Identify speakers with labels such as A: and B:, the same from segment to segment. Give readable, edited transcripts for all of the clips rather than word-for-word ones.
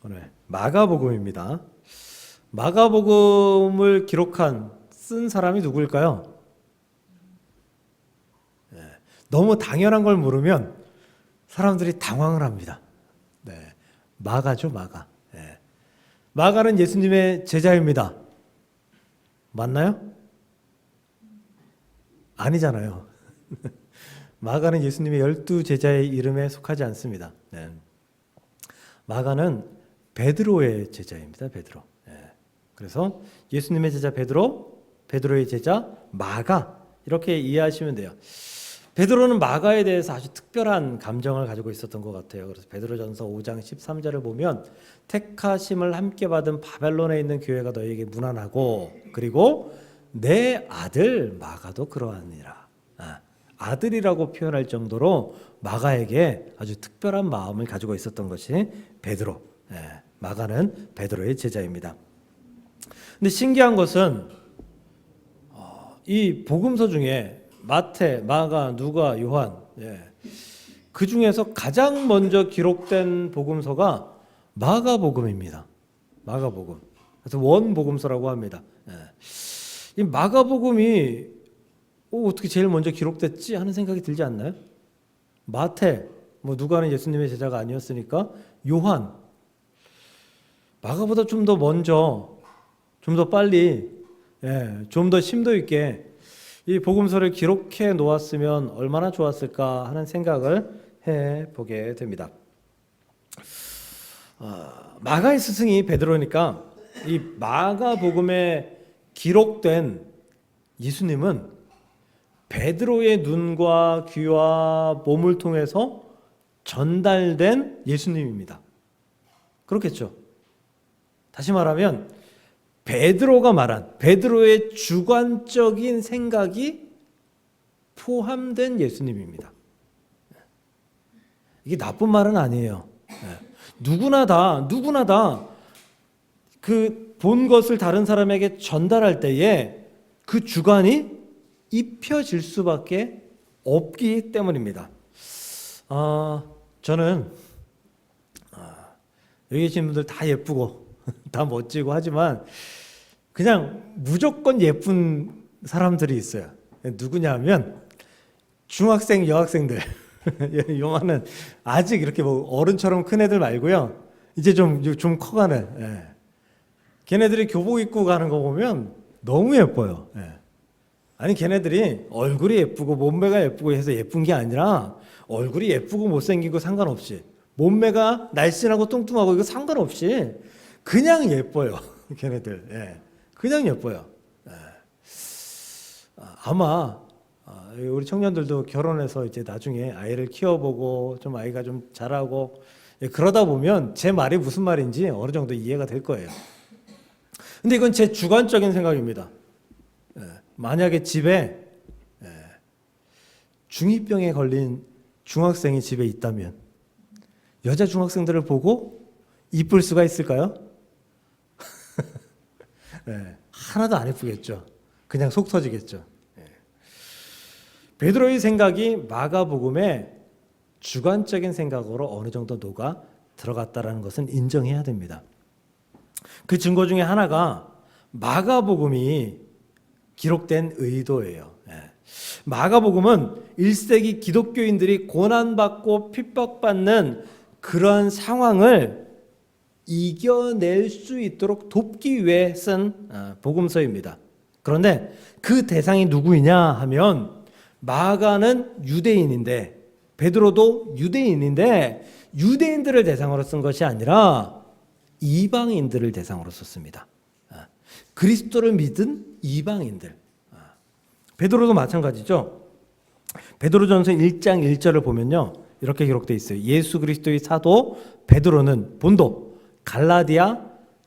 A: 오늘 마가복음입니다. 마가복음을 쓴 사람이 누구일까요? 너무 당연한 걸 물으면 사람들이 당황을 합니다. 마가죠, 마가. 마가는 예수님의 제자입니다. 맞나요? 아니잖아요. 마가는 예수님의 12제자의 이름에 속하지 않습니다. 마가는 베드로의 제자입니다. 베드로. 그래서 예수님의 제자 베드로, 베드로의 제자 마가, 이렇게 이해하시면 돼요. 베드로는 마가에 대해서 아주 특별한 감정을 가지고 있었던 것 같아요. 그래서 베드로전서 5장 13절을 보면 택하심을 함께 받은 바벨론에 있는 교회가 너희에게 문안하고, 그리고 내 아들 마가도 그러하니라. 아들이라고 표현할 정도로 마가에게 아주 특별한 마음을 가지고 있었던 것이 베드로. 마가는 베드로의 제자입니다. 근데 신기한 것은 이 복음서 중에 마태, 마가, 누가, 요한, 그 중에서 가장 먼저 기록된 복음서가 마가복음입니다. 마가복음. 그래서 원복음서라고 합니다. 이 마가복음이 어떻게 제일 먼저 기록됐지 하는 생각이 들지 않나요? 마태, 누가는 예수님의 제자가 아니었으니까 요한, 마가보다 좀 더 먼저, 좀 더 빨리, 좀 더 심도 있게 이 복음서를 기록해 놓았으면 얼마나 좋았을까 하는 생각을 해보게 됩니다. 마가의 스승이 베드로니까 이 마가복음에 기록된 예수님은 베드로의 눈과 귀와 몸을 통해서 전달된 예수님입니다. 그렇겠죠? 다시 말하면 베드로가 말한 베드로의 주관적인 생각이 포함된 예수님입니다. 이게 나쁜 말은 아니에요. 누구나 다 그 본 것을 다른 사람에게 전달할 때에 그 주관이 입혀질 수밖에 없기 때문입니다. 저는 여기 계신 분들 다 예쁘고 다 멋지고 하지만 그냥 무조건 예쁜 사람들이 있어요. 누구냐면 중학생, 여학생들. 요만은 아직 이렇게 어른처럼 큰 애들 말고요. 이제 좀 커가는. 걔네들이 교복 입고 가는 거 보면 너무 예뻐요. 아니 걔네들이 얼굴이 예쁘고 몸매가 예쁘고 해서 예쁜 게 아니라 얼굴이 예쁘고 못생기고 상관없이 몸매가 날씬하고 뚱뚱하고 이거 상관없이 그냥 예뻐요. 걔네들. 그냥 예뻐요. 아마 우리 청년들도 결혼해서 이제 나중에 아이를 키워보고 좀 아이가 좀 자라고 그러다 보면 제 말이 무슨 말인지 어느 정도 이해가 될 거예요. 근데 이건 제 주관적인 생각입니다. 만약에 집에 중2병에 걸린 중학생이 집에 있다면 여자 중학생들을 보고 이쁠 수가 있을까요? 하나도 안 예쁘겠죠. 그냥 속 터지겠죠. 베드로의 생각이 마가복음에 주관적인 생각으로 어느 정도 녹아 들어갔다는 것은 인정해야 됩니다. 그 증거 중에 하나가 마가복음이 기록된 의도예요. 마가복음은 1세기 기독교인들이 고난받고 핍박받는 그런 상황을 이겨낼 수 있도록 돕기 위해 쓴 복음서입니다. 그런데 그 대상이 누구이냐 하면 마가는 유대인인데 베드로도 유대인인데 유대인들을 대상으로 쓴 것이 아니라 이방인들을 대상으로 썼습니다. 그리스도를 믿은 이방인들. 베드로도 마찬가지죠. 베드로전서 1장 1절을 보면요. 이렇게 기록되어 있어요. 예수 그리스도의 사도 베드로는 본도, 갈라디아,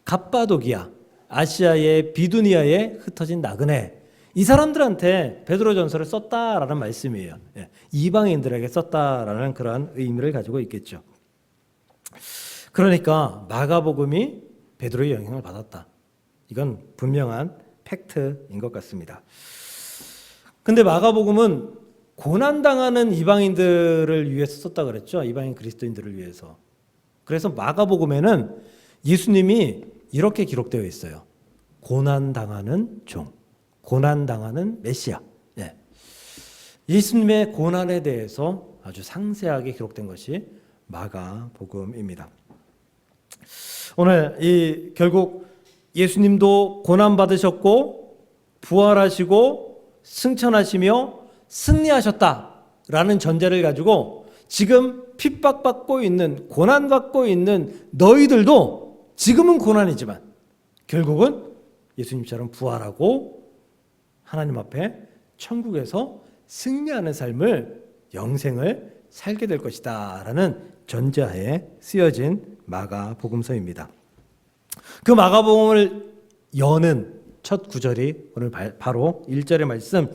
A: 갑바도기아, 아시아의 비두니아에 흩어진 나그네. 이 사람들한테 베드로전서를 썼다라는 말씀이에요. 이방인들에게 썼다라는 그러한 의미를 가지고 있겠죠. 그러니까 마가복음이 베드로의 영향을 받았다. 이건 분명한 팩트인 것 같습니다. 근데 마가복음은 고난당하는 이방인들을 위해서 썼다 그랬죠. 이방인 그리스도인들을 위해서. 그래서 마가복음에는 예수님이 이렇게 기록되어 있어요. 고난당하는 종, 고난당하는 메시아. 예. 예수님의 고난에 대해서 아주 상세하게 기록된 것이 마가복음입니다. 오늘 결국 예수님도 고난받으셨고 부활하시고 승천하시며 승리하셨다라는 전제를 가지고 지금 핍박받고 있는, 고난받고 있는 너희들도 지금은 고난이지만 결국은 예수님처럼 부활하고 하나님 앞에 천국에서 승리하는 삶을, 영생을 살게 될 것이다 라는 전제하에 쓰여진 마가복음서입니다. 그 마가복음을 여는 첫 구절이 오늘 바로 1절의 말씀,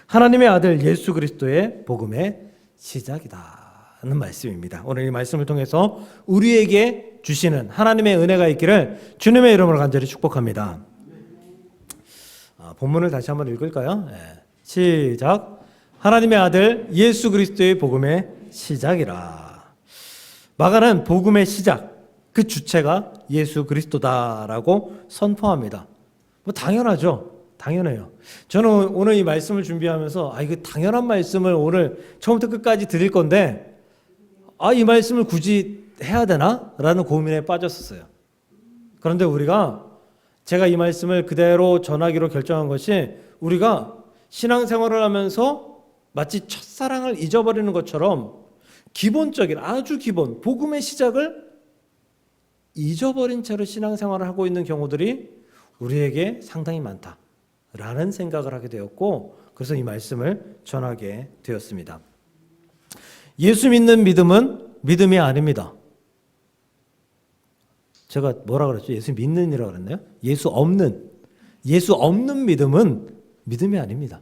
A: 하나님의 아들 예수 그리스도의 복음의 시작이다 하는 말씀입니다. 오늘 이 말씀을 통해서 우리에게 주시는 하나님의 은혜가 있기를 주님의 이름으로 간절히 축복합니다. 본문을 다시 한번 읽을까요? 네. 시작. 하나님의 아들 예수 그리스도의 복음의 시작이라. 마가는 복음의 시작, 그 주체가 예수 그리스도다라고 선포합니다. 뭐 당연하죠. 당연해요. 저는 오늘 이 말씀을 준비하면서 이거 당연한 말씀을 오늘 처음부터 끝까지 드릴 건데 이 말씀을 굳이 해야 되나? 라는 고민에 빠졌었어요. 그런데 제가 이 말씀을 그대로 전하기로 결정한 것이, 우리가 신앙생활을 하면서 마치 첫사랑을 잊어버리는 것처럼 기본적인, 아주 기본 복음의 시작을 잊어버린 채로 신앙생활을 하고 있는 경우들이 우리에게 상당히 많다라는 생각을 하게 되었고, 그래서 이 말씀을 전하게 되었습니다. 예수 믿는 믿음은 믿음이 아닙니다. 제가 뭐라 그랬죠? 예수 믿는이라고 그랬나요? 예수 없는 믿음은 믿음이 아닙니다.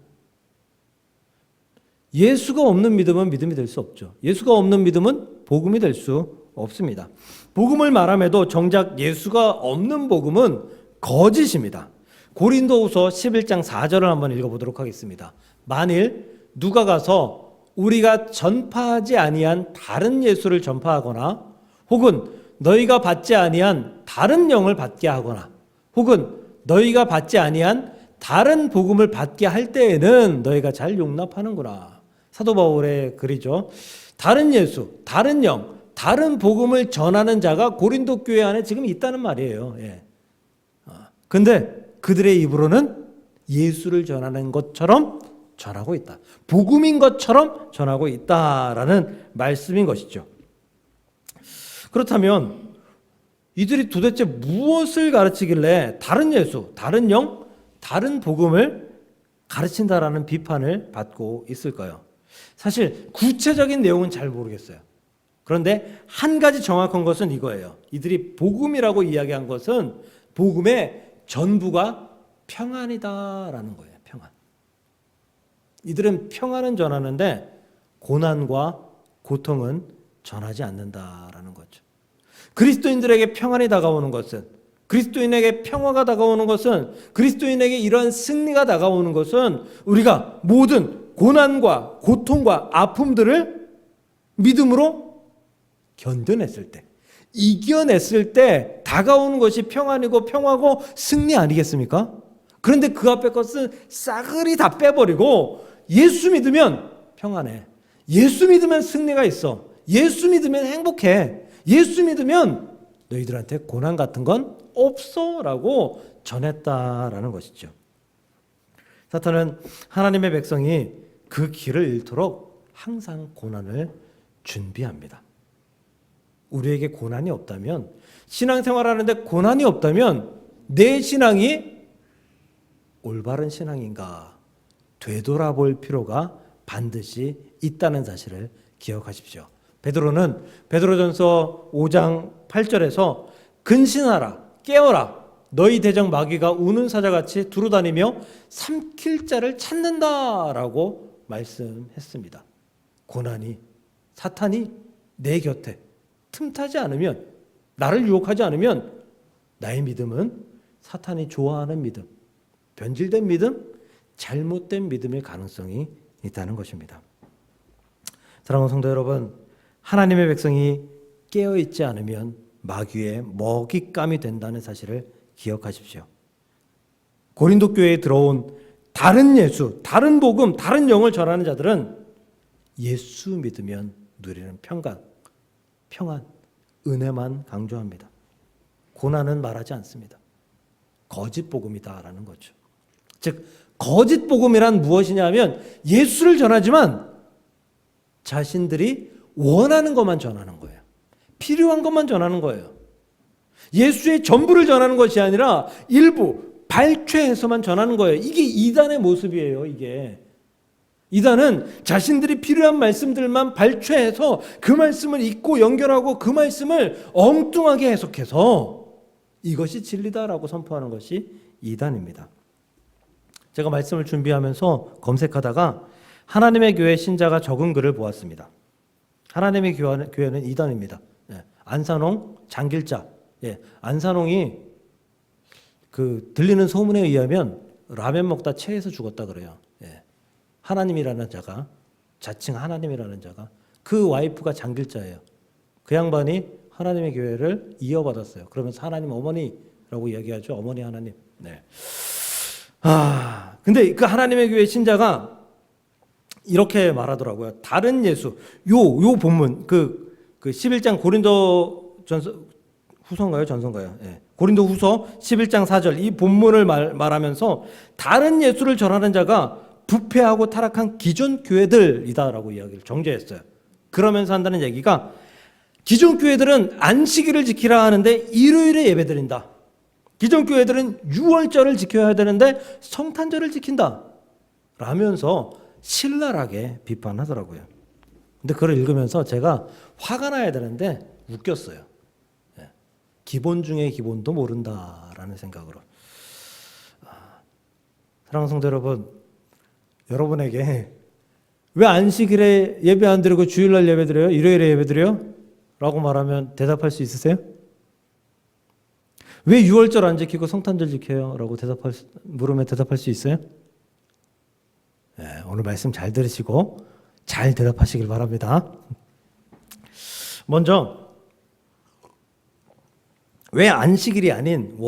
A: 예수가 없는 믿음은 믿음이 될 수 없죠. 예수가 없는 믿음은 복음이 될 수 없습니다. 복음을 말함에도 정작 예수가 없는 복음은 거짓입니다. 고린도후서 11장 4절을 한번 읽어보도록 하겠습니다. 만일 누가 가서 우리가 전파하지 아니한 다른 예수를 전파하거나, 혹은 너희가 받지 아니한 다른 영을 받게 하거나, 혹은 너희가 받지 아니한 다른 복음을 받게 할 때에는 너희가 잘 용납하는구나. 사도 바울의 글이죠. 다른 예수, 다른 영, 다른 복음을 전하는 자가 고린도 교회 안에 지금 있다는 말이에요. 예. 근데 그들의 입으로는 예수를 전하는 것처럼 전하고 있다. 복음인 것처럼 전하고 있다라는 말씀인 것이죠. 그렇다면 이들이 도대체 무엇을 가르치길래 다른 예수, 다른 영, 다른 복음을 가르친다라는 비판을 받고 있을까요? 사실 구체적인 내용은 잘 모르겠어요. 그런데 한 가지 정확한 것은 이거예요. 이들이 복음이라고 이야기한 것은 복음의 전부가 평안이다라는 거예요. 평안. 이들은 평안은 전하는데 고난과 고통은 전하지 않는다라는 거죠. 그리스도인들에게 평안이 다가오는 것은, 그리스도인에게 평화가 다가오는 것은, 그리스도인에게 이러한 승리가 다가오는 것은 우리가 모든 고난과 고통과 아픔들을 믿음으로 견뎌냈을 때, 이겨냈을 때 다가오는 것이 평안이고 평화고 승리 아니겠습니까? 그런데 그 앞에 것은 싸그리 다 빼버리고 예수 믿으면 평안해, 예수 믿으면 승리가 있어, 예수 믿으면 행복해, 예수 믿으면 너희들한테 고난 같은 건 없어 라고 전했다라는 것이죠. 사탄은 하나님의 백성이 그 길을 잃도록 항상 고난을 준비합니다. 우리에게 고난이 없다면, 신앙생활하는데 고난이 없다면 내 신앙이 올바른 신앙인가 되돌아볼 필요가 반드시 있다는 사실을 기억하십시오. 베드로는 베드로전서 5장 8절에서 근신하라, 깨어라, 너희 대적 마귀가 우는 사자같이 두루다니며 삼킬 자를 찾는다라고 말씀했습니다. 고난이, 사탄이 내 곁에 틈타지 않으면, 나를 유혹하지 않으면 나의 믿음은 사탄이 좋아하는 믿음, 변질된 믿음, 잘못된 믿음일 가능성이 있다는 것입니다. 사랑하는 성도 여러분, 하나님의 백성이 깨어있지 않으면 마귀의 먹잇감이 된다는 사실을 기억하십시오. 고린도 교회에 들어온 다른 예수, 다른 복음, 다른 영을 전하는 자들은 예수 믿으면 누리는 평안, 은혜만 강조합니다. 고난은 말하지 않습니다. 거짓 복음이다라는 거죠. 즉 거짓 복음이란 무엇이냐면 예수를 전하지만 자신들이 원하는 것만 전하는 거예요. 필요한 것만 전하는 거예요. 예수의 전부를 전하는 것이 아니라 일부 발췌해서만 전하는 거예요. 이게 이단의 모습이에요. 이게 이단은 자신들이 필요한 말씀들만 발췌해서 그 말씀을 읽고 연결하고 그 말씀을 엉뚱하게 해석해서 이것이 진리다라고 선포하는 것이 이단입니다. 제가 말씀을 준비하면서 검색하다가 하나님의 교회 신자가 적은 글을 보았습니다. 하나님의 교회는 이단입니다. 안산홍 장길자. 안산홍이 들리는 소문에 의하면 라면 먹다 체해서 죽었다 그래요. 하나님이라는 자가, 자칭 하나님이라는 자가, 그 와이프가 장길자예요. 그 양반이 하나님의 교회를 이어받았어요. 그러면서 하나님 어머니라고 이야기하죠. 어머니 하나님. 근데 그 하나님의 교회 신자가 이렇게 말하더라고요. 다른 예수, 요 본문, 그 11장 고린도 후서인가요? 전서인가요? 고린도 후서 11장 4절 이 본문을 말하면서 다른 예수를 전하는 자가 부패하고 타락한 기존 교회들이다라고 이야기를 정죄했어요. 그러면서 한다는 얘기가 기존 교회들은 안식일을 지키라 하는데 일요일에 예배드린다. 기존 교회들은 유월절을 지켜야 되는데 성탄절을 지킨다. 라면서 신랄하게 비판하더라고요. 근데 그걸 읽으면서 제가 화가 나야 되는데 웃겼어요. 기본 중에 기본도 모른다라는 생각으로. 사랑하는 성도 여러분, 여러분에게 왜 안식일에 예배 안 드리고 주일날 예배 드려요? 일요일에 예배 드려요? 라고 말하면 대답할 수 있으세요? 왜 유월절 안 지키고 성탄절 지켜요? 라고 물으면 대답할 수 있어요? 오늘 말씀 잘 들으시고 잘 대답하시길 바랍니다. 먼저 왜 안식일이 아닌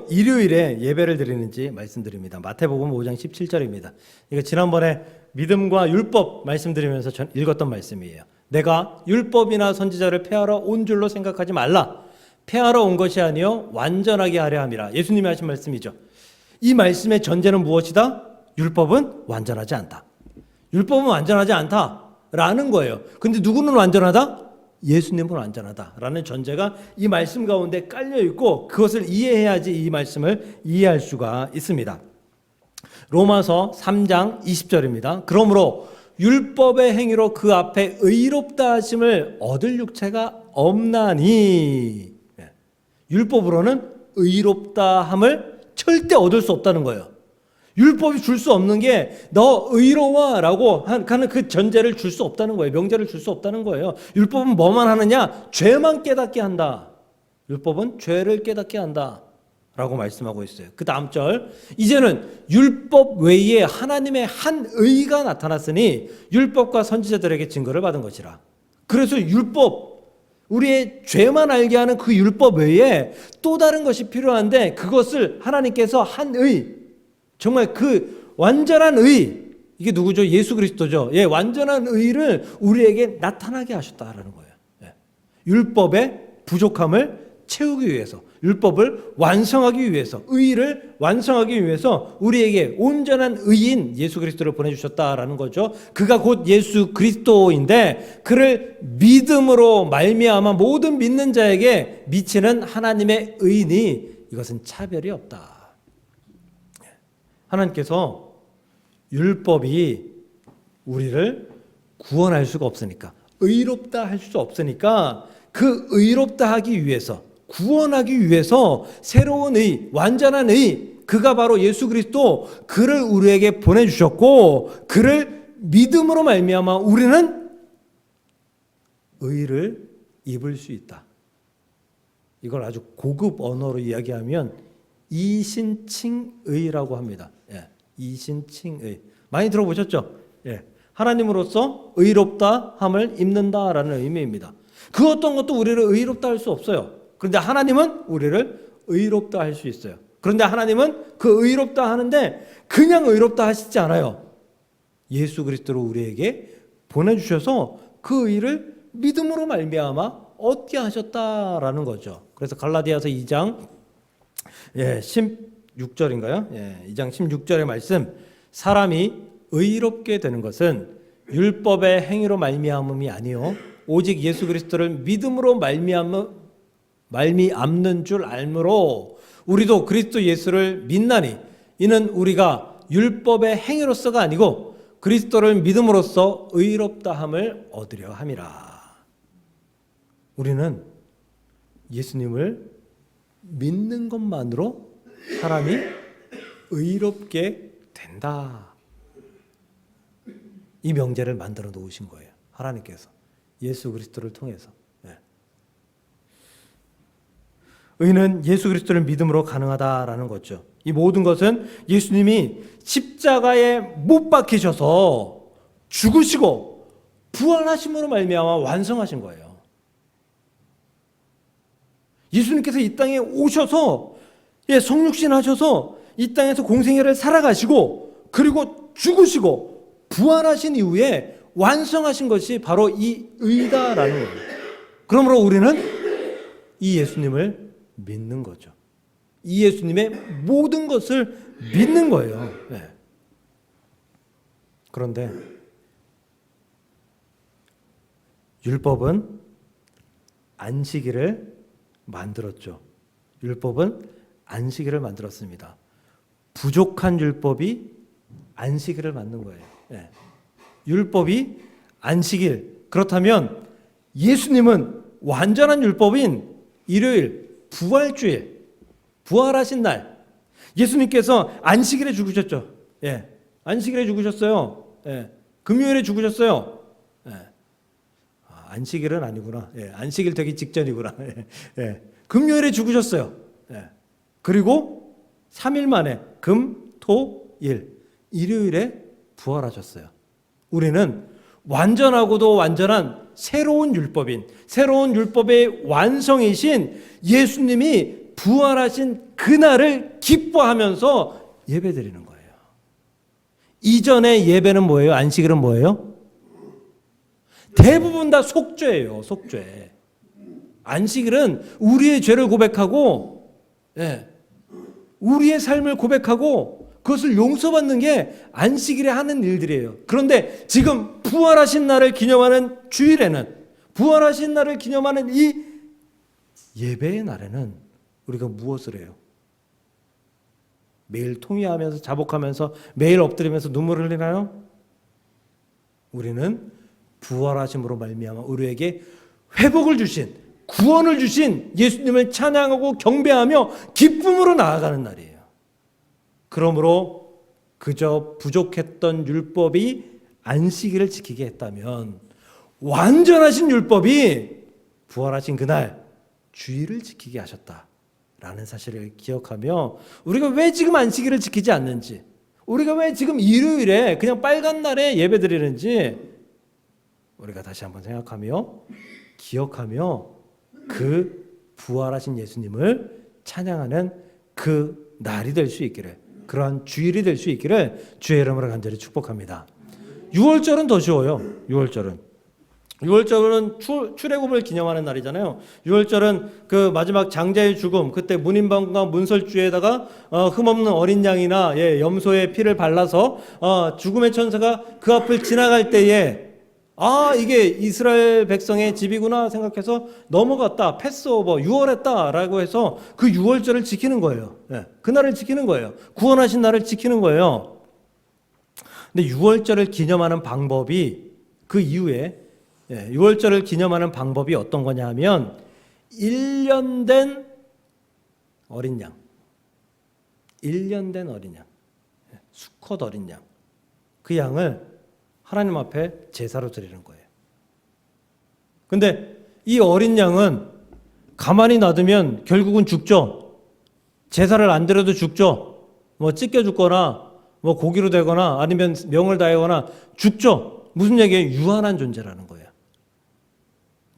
A: 일요일에 예배를 드리는지 말씀드립니다. 마태복음 5장 17절입니다. 이거 지난번에 믿음과 율법 말씀드리면서 읽었던 말씀이에요. 내가 율법이나 선지자를 폐하러 온 줄로 생각하지 말라. 폐하러 온 것이 아니요 완전하게 하려 함이라. 예수님이 하신 말씀이죠. 이 말씀의 전제는 무엇이다? 율법은 완전하지 않다. 율법은 완전하지 않다라는 거예요. 근데 누구는 완전하다? 예수님은 완전하다라는 전제가 이 말씀 가운데 깔려 있고 그것을 이해해야지 이 말씀을 이해할 수가 있습니다. 로마서 3장 20절입니다. 그러므로 율법의 행위로 그 앞에 의롭다 하심을 얻을 육체가 없나니. 율법으로는 의롭다 함을 절대 얻을 수 없다는 거예요. 율법이 줄 수 없는 게 너 의로워라고 하는 그 전제를 줄 수 없다는 거예요. 명제를 줄 수 없다는 거예요. 율법은 뭐만 하느냐? 죄만 깨닫게 한다. 율법은 죄를 깨닫게 한다. 라고 말씀하고 있어요. 그 다음 절, 이제는 율법 외에 하나님의 한 의가 나타났으니 율법과 선지자들에게 증거를 받은 것이라. 그래서 율법, 우리의 죄만 알게 하는 그 율법 외에 또 다른 것이 필요한데 그것을 하나님께서 한 의, 정말 그 완전한 의, 이게 누구죠? 예수 그리스도죠. 완전한 의를 우리에게 나타나게 하셨다라는 거예요. 율법의 부족함을 채우기 위해서, 율법을 완성하기 위해서, 의를 완성하기 위해서 우리에게 온전한 의인 예수 그리스도를 보내주셨다라는 거죠. 그가 곧 예수 그리스도인데 그를 믿음으로 말미암아 모든 믿는 자에게 미치는 하나님의 의인이 이것은 차별이 없다. 하나님께서 율법이 우리를 구원할 수가 없으니까, 의롭다 할 수 없으니까 그 의롭다 하기 위해서, 구원하기 위해서 새로운 의, 완전한 의, 그가 바로 예수 그리스도, 그를 우리에게 보내주셨고 그를 믿음으로 말미암아 우리는 의를 입을 수 있다. 이걸 아주 고급 언어로 이야기하면 이신칭의라고 합니다. 이신칭의. 많이 들어보셨죠? 하나님으로서 의롭다 함을 입는다라는 의미입니다. 그 어떤 것도 우리를 의롭다 할 수 없어요. 그런데 하나님은 우리를 의롭다 할 수 있어요. 그런데 하나님은 그 의롭다 하는데 그냥 의롭다 하시지 않아요. 예수 그리스도를 우리에게 보내주셔서 그 의를 믿음으로 말미암아 얻게 하셨다라는 거죠. 그래서 갈라디아서 2장 16절인가요? 2장 16절의 말씀, 사람이 의롭게 되는 것은 율법의 행위로 말미암음이 아니요 오직 예수 그리스도를 믿음으로 말미암는 줄 알므로 우리도 그리스도 예수를 믿나니 이는 우리가 율법의 행위로서가 아니고 그리스도를 믿음으로써 의롭다함을 얻으려 함이라. 우리는 예수님을 믿는 것만으로 사람이 의롭게 된다. 이 명제를 만들어 놓으신 거예요. 하나님께서 예수 그리스도를 통해서. 의는 예수 그리스도를 믿음으로 가능하다라는 거죠. 이 모든 것은 예수님이 십자가에 못 박히셔서 죽으시고 부활하심으로 말미암아 완성하신 거예요. 예수님께서 이 땅에 오셔서 성육신 하셔서 이 땅에서 공생애를 살아가시고 그리고 죽으시고 부활하신 이후에 완성하신 것이 바로 이 의다라는 거예요. 그러므로 우리는 이 예수님을 믿는 거죠. 이 예수님의 모든 것을 믿는 거예요. 그런데 율법은 안식일을 만들었죠. 율법은 안식일을 만들었습니다. 부족한 율법이 안식일을 만든 거예요. 율법이 안식일. 그렇다면 예수님은 완전한 율법인 일요일, 부활주일, 부활하신 날, 예수님께서 안식일에 죽으셨죠. 안식일에 죽으셨어요. 금요일에 죽으셨어요. 안식일은 아니구나. 안식일 되기 직전이구나. 금요일에 죽으셨어요. 그리고 3일 만에 금, 토, 일, 일요일에 부활하셨어요. 우리는 완전하고도 완전한 새로운 율법인, 새로운 율법의 완성이신 예수님이 부활하신 그날을 기뻐하면서 예배드리는 거예요. 이전의 예배는 뭐예요? 안식일은 뭐예요? 대부분 다 속죄예요. 속죄. 안식일은 우리의 죄를 고백하고 우리의 삶을 고백하고 그것을 용서받는 게 안식일에 하는 일들이에요. 그런데 지금 부활하신 날을 기념하는 주일에는, 부활하신 날을 기념하는 이 예배의 날에는 우리가 무엇을 해요? 매일 통회하면서 자복하면서 매일 엎드리면서 눈물을 흘리나요? 우리는 부활하심으로 말미암아 우리에게 회복을 주신, 구원을 주신 예수님을 찬양하고 경배하며 기쁨으로 나아가는 날이에요. 그러므로 그저 부족했던 율법이 안식일을 지키게 했다면 완전하신 율법이 부활하신 그날 주일을 지키게 하셨다라는 사실을 기억하며 우리가 왜 지금 안식일을 지키지 않는지, 우리가 왜 지금 일요일에 그냥 빨간 날에 예배드리는지 우리가 다시 한번 생각하며 기억하며 그 부활하신 예수님을 찬양하는 그 날이 될 수 있기를, 그러한 주일이 될 수 있기를 주의 이름으로 간절히 축복합니다. 6월절은 더 쉬워요. 6월절은 출애굽을 기념하는 날이잖아요. 6월절은 그 마지막 장자의 죽음, 그때 문인방과 문설주에다가 흠없는 어린 양이나 염소의 피를 발라서 죽음의 천사가 그 앞을 지나갈 때에 이게 이스라엘 백성의 집이구나 생각해서 넘어갔다, 패스오버, 6월했다라고 해서 그 6월절을 지키는 거예요. 그날을 지키는 거예요. 구원하신 날을 지키는 거예요. 근데 6월절을 기념하는 방법이, 그 이후에 6월절을 기념하는 방법이 어떤 거냐 하면 1년 된 어린 양, 1년 된 어린 양, 수컷 어린 양, 그 양을 하나님 앞에 제사로 드리는 거예요. 근데 이 어린 양은 가만히 놔두면 결국은 죽죠. 제사를 안 드려도 죽죠. 뭐 찢겨 죽거나 뭐 고기로 되거나 아니면 명을 다하거나 죽죠. 무슨 얘기예요? 유한한 존재라는 거예요.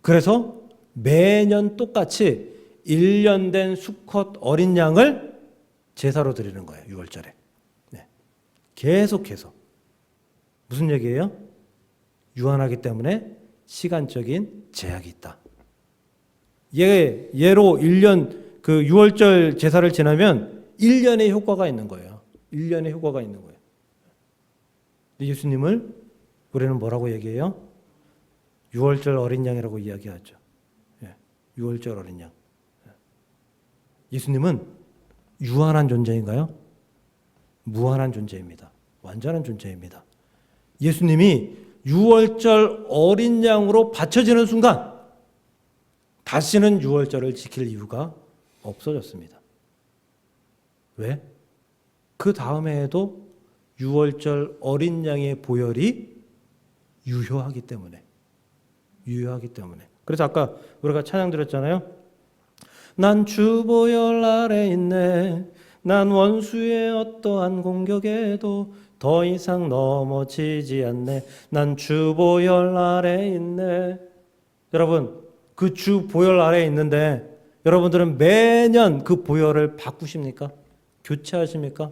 A: 그래서 매년 똑같이 1년 된 수컷 어린 양을 제사로 드리는 거예요. 유월절에. 네. 계속해서. 무슨 얘기예요? 유한하기 때문에 시간적인 제약이 있다. 예로 1년 그 유월절 제사를 지나면 1년의 효과가 있는 거예요. 1년의 효과가 있는 거예요. 예수님을 우리는 뭐라고 얘기해요? 유월절 어린 양이라고 이야기하죠. 유월절 어린 양. 예수님은 유한한 존재인가요? 무한한 존재입니다. 완전한 존재입니다. 예수님이 유월절 어린 양으로 바쳐지는 순간 다시는 유월절을 지킬 이유가 없어졌습니다. 왜? 그 다음 해에도 유월절 어린 양의 보혈이 유효하기 때문에. 그래서 아까 우리가 찬양 드렸잖아요. 난 주 보혈 아래 있네. 난 원수의 어떠한 공격에도 더 이상 넘어지지 않네. 난 주 보혈 아래 있네. 여러분, 그 주 보혈 아래 있는데 여러분들은 매년 그 보혈을 바꾸십니까? 교체하십니까?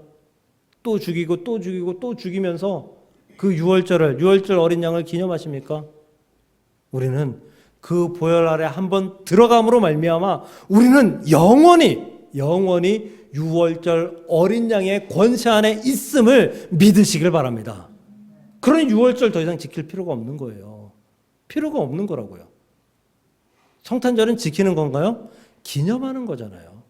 A: 또 죽이고 또 죽이고 또 죽이면서 그 유월절 어린 양을 기념하십니까? 우리는 그 보혈 아래 한번 들어감으로 말미암아 우리는 영원히 유월절 어린 양의 권세 안에 있음을 믿으시길 바랍니다. 그러니 유월절 더 이상 지킬 필요가 없는 거예요. 필요가 없는 거라고요. 성탄절은 지키는 건가요? 기념하는 거잖아요.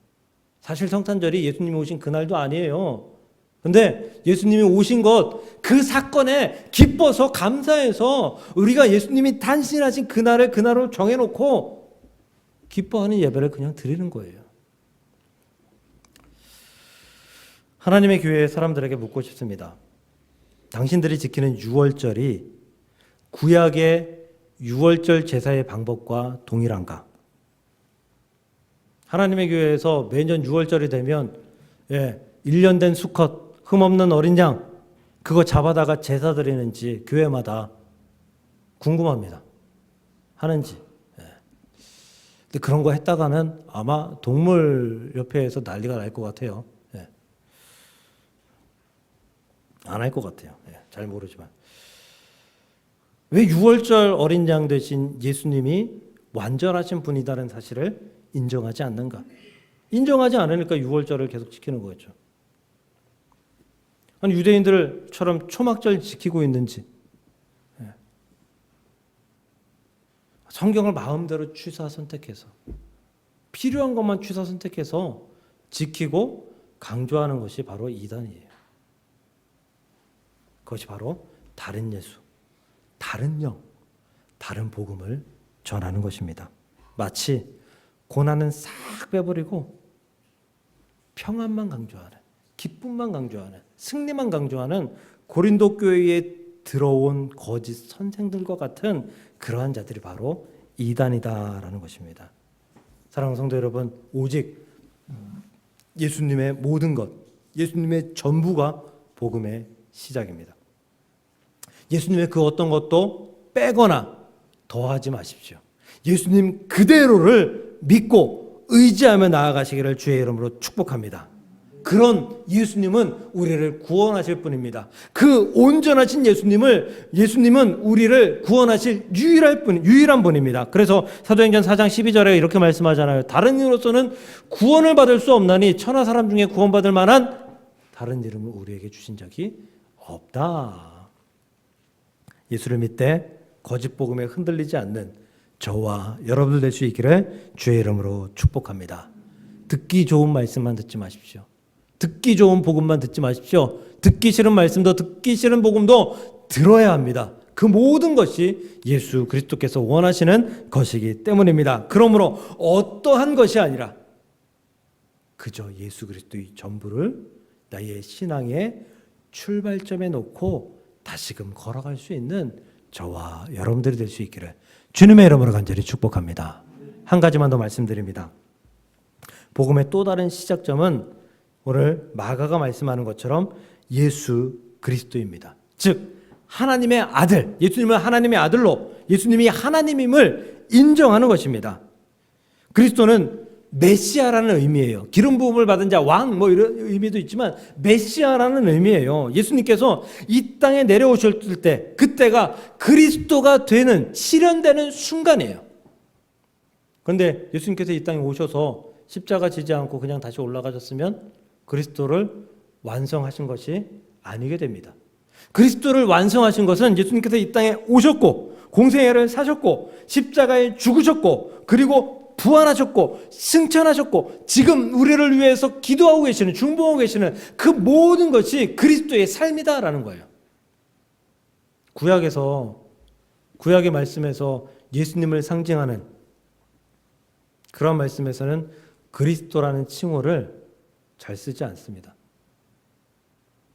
A: 사실 성탄절이 예수님이 오신 그날도 아니에요. 근데 예수님이 오신 것, 그 사건에 기뻐서 감사해서 우리가 예수님이 탄신하신 그날을 그날로 정해놓고 기뻐하는 예배를 그냥 드리는 거예요. 하나님의 교회의 사람들에게 묻고 싶습니다. 당신들이 지키는 유월절이 구약의 유월절 제사의 방법과 동일한가? 하나님의 교회에서 매년 유월절이 되면 1년 된 수컷 흠없는 어린 양 그거 잡아다가 제사 드리는지 교회마다 궁금합니다. 하는지. 근데 그런 거 했다가는 아마 동물협회에서 난리가 날 것 같아요. 안 할 것 같아요. 잘 모르지만. 왜 유월절 어린 양 대신 예수님이 완전하신 분이다는 사실을 인정하지 않는가? 인정하지 않으니까 유월절을 계속 지키는 거죠. 아니 유대인들처럼 초막절 지키고 있는지, 성경을 마음대로 취사 선택해서 필요한 것만 취사 선택해서 지키고 강조하는 것이 바로 이단이에요. 그것이 바로 다른 예수, 다른 영, 다른 복음을 전하는 것입니다. 마치 고난은 싹 빼버리고 평안만 강조하는, 기쁨만 강조하는, 승리만 강조하는 고린도 교회에 들어온 거짓 선생들과 같은 그러한 자들이 바로 이단이다라는 것입니다. 사랑하는 성도 여러분, 오직 예수님의 모든 것, 예수님의 전부가 복음의 시작입니다. 예수님의 그 어떤 것도 빼거나 더하지 마십시오. 예수님 그대로를 믿고 의지하며 나아가시기를 주의 이름으로 축복합니다. 그런 예수님은 우리를 구원하실 분입니다. 그 온전하신 예수님은 우리를 구원하실 유일한 분입니다. 그래서 사도행전 4장 12절에 이렇게 말씀하잖아요. 다른 이로서는 구원을 받을 수 없나니 천하 사람 중에 구원받을 만한 다른 이름을 우리에게 주신 적이 없다. 예수를 믿되 거짓 복음에 흔들리지 않는 저와 여러분들 될 수 있기를 주의 이름으로 축복합니다. 듣기 좋은 말씀만 듣지 마십시오. 듣기 좋은 복음만 듣지 마십시오. 듣기 싫은 말씀도 듣기 싫은 복음도 들어야 합니다. 그 모든 것이 예수 그리스도께서 원하시는 것이기 때문입니다. 그러므로 어떠한 것이 아니라 그저 예수 그리스도의 전부를 나의 신앙의 출발점에 놓고 다시금 걸어갈 수 있는 저와 여러분들이 될 수 있기를 주님의 이름으로 간절히 축복합니다. 한 가지만 더 말씀드립니다. 복음의 또 다른 시작점은 오늘 마가가 말씀하는 것처럼 예수 그리스도입니다. 즉 하나님의 아들, 예수님은 하나님의 아들로 예수님이 하나님임을 인정하는 것입니다. 그리스도는 메시아라는 의미예요. 기름 부음을 받은 자, 왕 뭐 이런 의미도 있지만 메시아라는 의미예요. 예수님께서 이 땅에 내려오셨을 때 그때가 그리스도가 되는 실현되는 순간이에요. 그런데 예수님께서 이 땅에 오셔서 십자가 지지 않고 그냥 다시 올라가셨으면 그리스도를 완성하신 것이 아니게 됩니다. 그리스도를 완성하신 것은 예수님께서 이 땅에 오셨고 공생애를 사셨고 십자가에 죽으셨고 그리고 부활하셨고 승천하셨고 지금 우리를 위해서 기도하고 계시는 중보하고 계시는 그 모든 것이 그리스도의 삶이다라는 거예요. 구약의 말씀에서 예수님을 상징하는 그런 말씀에서는 그리스도라는 칭호를 잘 쓰지 않습니다.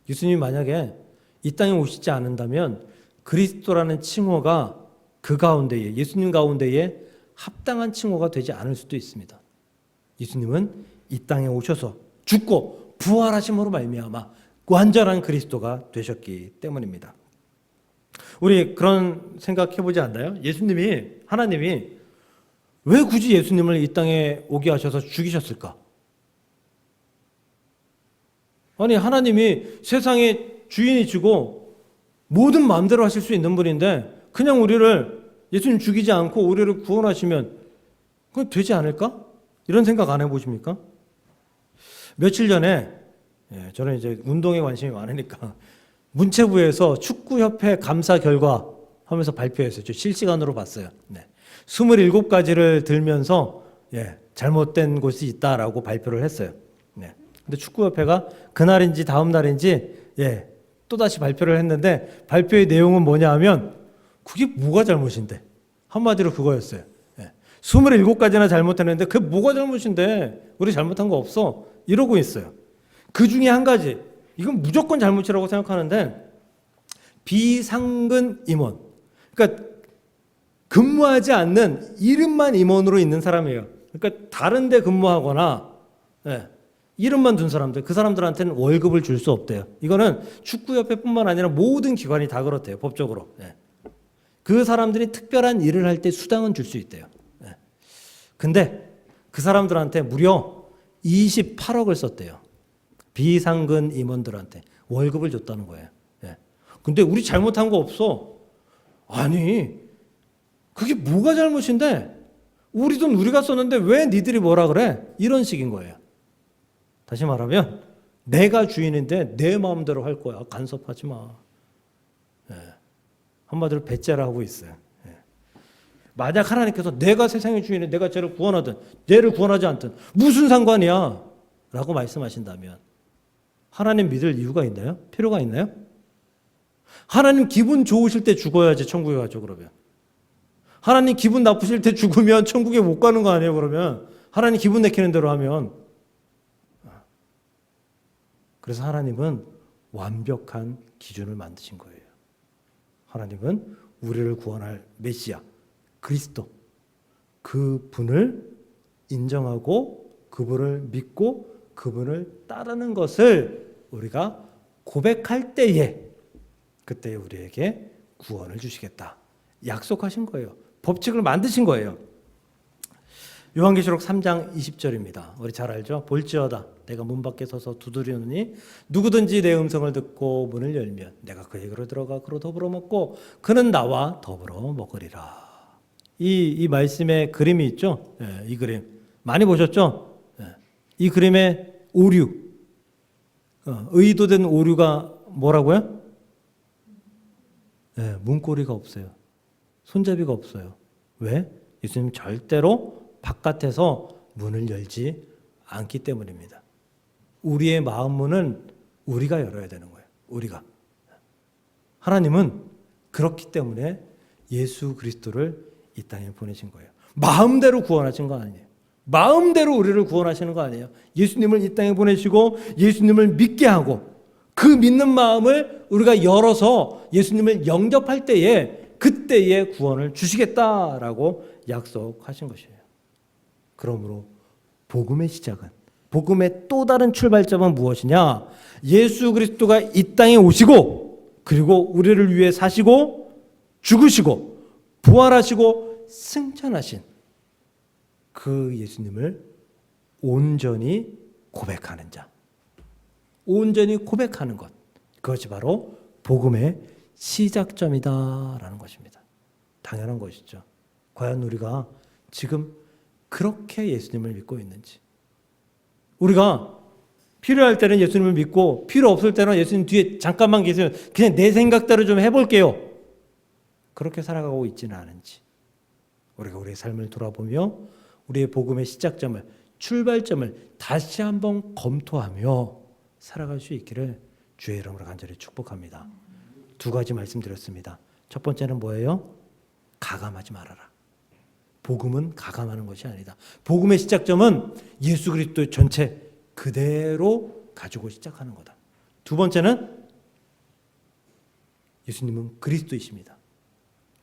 A: 예수님이 만약에 이 땅에 오시지 않는다면 그리스도라는 칭호가 그 가운데에 예수님 가운데에 합당한 칭호가 되지 않을 수도 있습니다. 예수님은 이 땅에 오셔서 죽고 부활하심으로 말미암아 완전한 그리스도가 되셨기 때문입니다. 우리 그런 생각해보지 않나요? 하나님이 왜 굳이 예수님을 이 땅에 오게 하셔서 죽이셨을까? 아니 하나님이 세상의 주인이시고 모든 마음대로 하실 수 있는 분인데 그냥 예수님 죽이지 않고 우리를 구원하시면 그건 되지 않을까? 이런 생각 안 해보십니까? 며칠 전에 저는 이제 운동에 관심이 많으니까 문체부에서 축구협회 감사 결과 하면서 발표했어요. 실시간으로 봤어요. 27가지를 들면서 잘못된 곳이 있다라고 발표를 했어요. 근데 축구협회가 그날인지 다음 날인지 또다시 발표를 했는데 발표의 내용은 뭐냐 하면 그게 뭐가 잘못인데 한마디로 그거였어요. 27가지나 잘못했는데 그게 뭐가 잘못인데 우리 잘못한 거 없어 이러고 있어요. 그 중에 한 가지 이건 무조건 잘못이라고 생각하는데 비상근 임원 그러니까 근무하지 않는 이름만 임원으로 있는 사람이에요. 그러니까 다른 데 근무하거나 이름만 둔 사람들 그 사람들한테는 월급을 줄 수 없대요. 이거는 축구협회뿐만 아니라 모든 기관이 다 그렇대요. 법적으로. 그 사람들이 특별한 일을 할 때 수당은 줄 수 있대요. 근데 그 사람들한테 무려 28억을 썼대요. 비상근 임원들한테 월급을 줬다는 거예요. 근데 우리 잘못한 거 없어. 아니 그게 뭐가 잘못인데 우리 돈 우리가 썼는데 왜 니들이 뭐라 그래? 이런 식인 거예요. 다시 말하면 내가 주인인데 내 마음대로 할 거야. 간섭하지 마. 한마디로 배째라 하고 있어요. 만약 하나님께서 내가 세상의 주인이 내가 쟤를 구원하든 쟤를 구원하지 않든 무슨 상관이야 라고 말씀하신다면 하나님 믿을 이유가 있나요? 필요가 있나요? 하나님 기분 좋으실 때 죽어야지 천국에 가죠. 그러면 하나님 기분 나쁘실 때 죽으면 천국에 못 가는 거 아니에요? 그러면 하나님 기분 내키는 대로 하면 그래서 하나님은 완벽한 기준을 만드신 거예요. 하나님은 우리를 구원할 메시아 그리스도 그분을 인정하고 그분을 믿고 그분을 따르는 것을 우리가 고백할 때에 그때 우리에게 구원을 주시겠다 약속하신 거예요. 법칙을 만드신 거예요. 요한계시록 3장 20절입니다. 우리 잘 알죠? 볼지어다 내가 문 밖에 서서 두드리노니 누구든지 내 음성을 듣고 문을 열면 내가 그에게로 들어가 그로 더불어 먹고 그는 나와 더불어 먹으리라. 이 말씀에 그림이 있죠? 이 그림 많이 보셨죠? 이 그림의 오류 의도된 오류가 뭐라고요? 문고리가 없어요. 손잡이가 없어요. 왜? 예수님 절대로 바깥에서 문을 열지 않기 때문입니다. 우리의 마음 문은 우리가 열어야 되는 거예요. 우리가. 하나님은 그렇기 때문에 예수 그리스도를 이 땅에 보내신 거예요. 마음대로 구원하신 거 아니에요. 마음대로 우리를 구원하시는 거 아니에요. 예수님을 이 땅에 보내시고 예수님을 믿게 하고 그 믿는 마음을 우리가 열어서 예수님을 영접할 때에 그때의 구원을 주시겠다라고 약속하신 것이에요. 그러므로 복음의 시작은 복음의 또 다른 출발점은 무엇이냐? 예수 그리스도가 이 땅에 오시고 그리고 우리를 위해 사시고 죽으시고 부활하시고 승천하신 그 예수님을 온전히 고백하는 자. 온전히 고백하는 것. 그것이 바로 복음의 시작점이다라는 것입니다. 당연한 것이죠. 과연 우리가 지금 그렇게 예수님을 믿고 있는지. 우리가 필요할 때는 예수님을 믿고 필요 없을 때는 예수님 뒤에 잠깐만 계세요. 그냥 내 생각대로 좀 해볼게요. 그렇게 살아가고 있지는 않은지. 우리가 우리의 삶을 돌아보며 우리의 복음의 시작점을, 출발점을 다시 한번 검토하며 살아갈 수 있기를 주의 이름으로 간절히 축복합니다. 두 가지 말씀드렸습니다. 첫 번째는 뭐예요? 가감하지 말아라. 복음은 가감하는 것이 아니다. 복음의 시작점은 예수 그리스도의 전체 그대로 가지고 시작하는 거다. 두 번째는 예수님은 그리스도이십니다.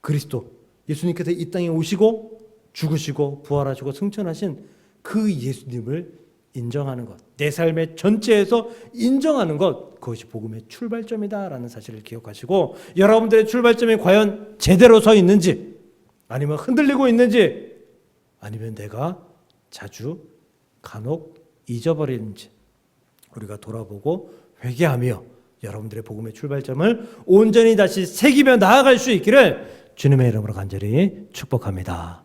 A: 그리스도, 예수님께서 이 땅에 오시고 죽으시고 부활하시고 승천하신 그 예수님을 인정하는 것, 내 삶의 전체에서 인정하는 것, 그것이 복음의 출발점이다라는 사실을 기억하시고 여러분들의 출발점이 과연 제대로 서 있는지, 아니면 흔들리고 있는지, 아니면 내가 자주 간혹 잊어버리는지 우리가 돌아보고 회개하며 여러분들의 복음의 출발점을 온전히 다시 새기며 나아갈 수 있기를 주님의 이름으로 간절히 축복합니다.